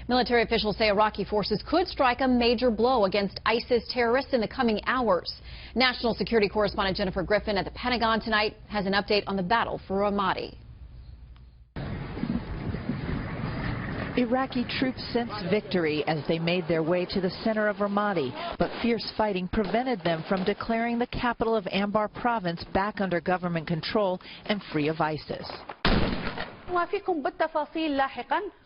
Military officials say Iraqi forces could strike a major blow against ISIS terrorists in the coming hours. National security correspondent Jennifer Griffin at the Pentagon tonight has an update on the battle for Ramadi. Iraqi troops sensed victory as they made their way to the center of Ramadi, but fierce fighting prevented them from declaring the capital of Anbar province back under government control and free of ISIS.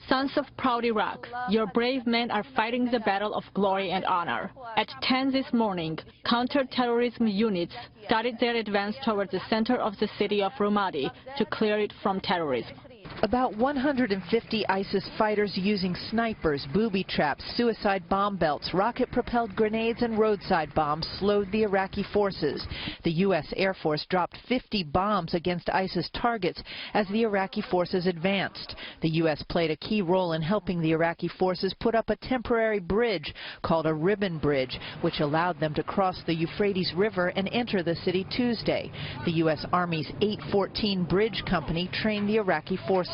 Sons of proud Iraq, your brave men are fighting the battle of glory and honor. At 10 this morning, counter-terrorism units started their advance towards the center of the city of Ramadi to clear it from terrorism. About 150 ISIS fighters using snipers, booby traps, suicide bomb belts, rocket-propelled grenades and roadside bombs slowed the Iraqi forces. The U.S. Air Force dropped 50 bombs against ISIS targets as the Iraqi forces advanced. The U.S. played a key role in helping the Iraqi forces put up a temporary bridge called a ribbon bridge, which allowed them to cross the Euphrates River and enter the city Tuesday. The U.S. Army's 814 Bridge Company trained the Iraqi forces.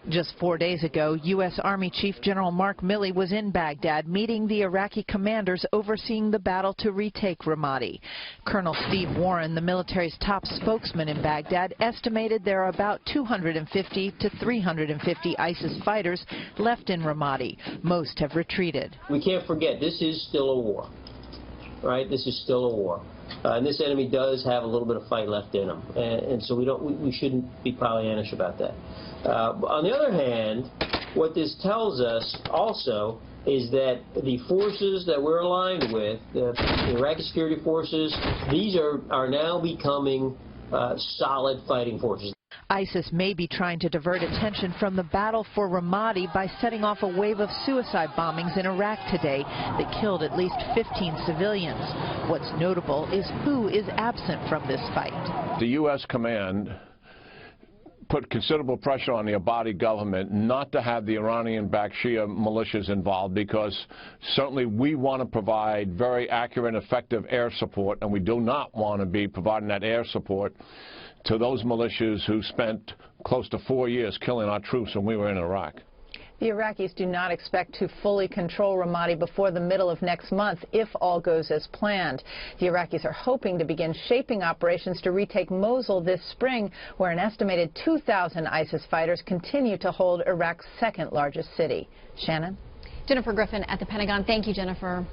Just 4 days ago, U.S. Army Chief General Mark Milley was in Baghdad meeting the Iraqi commanders overseeing the battle to retake Ramadi. Colonel Steve Warren, the military's top spokesman in Baghdad, estimated there are about 250 to 350 ISIS fighters left in Ramadi. Most have retreated. We can't forget, this is still a war, right? This is still a war. And this enemy does have a little bit of fight left in them, and so we shouldn't be Pollyannish about that. On the other hand, what this tells us also is that the forces that we're aligned with, the Iraqi security forces, these are now becoming solid fighting forces. ISIS may be trying to divert attention from the battle for Ramadi by setting off a wave of suicide bombings in Iraq today that killed at least 15 civilians. What's notable is who is absent from this fight. The U.S. command put considerable pressure on the Abadi government not to have the Iranian-backed Shia militias involved, because certainly we want to provide very accurate and effective air support, and we do not want to be providing that air support to those militias who spent close to 4 years killing our troops when we were in Iraq. The Iraqis do not expect to fully control Ramadi before the middle of next month if all goes as planned. The Iraqis are hoping to begin shaping operations to retake Mosul this spring, where an estimated 2,000 ISIS fighters continue to hold Iraq's second largest city. Shannon? Jennifer Griffin at the Pentagon. Thank you, Jennifer.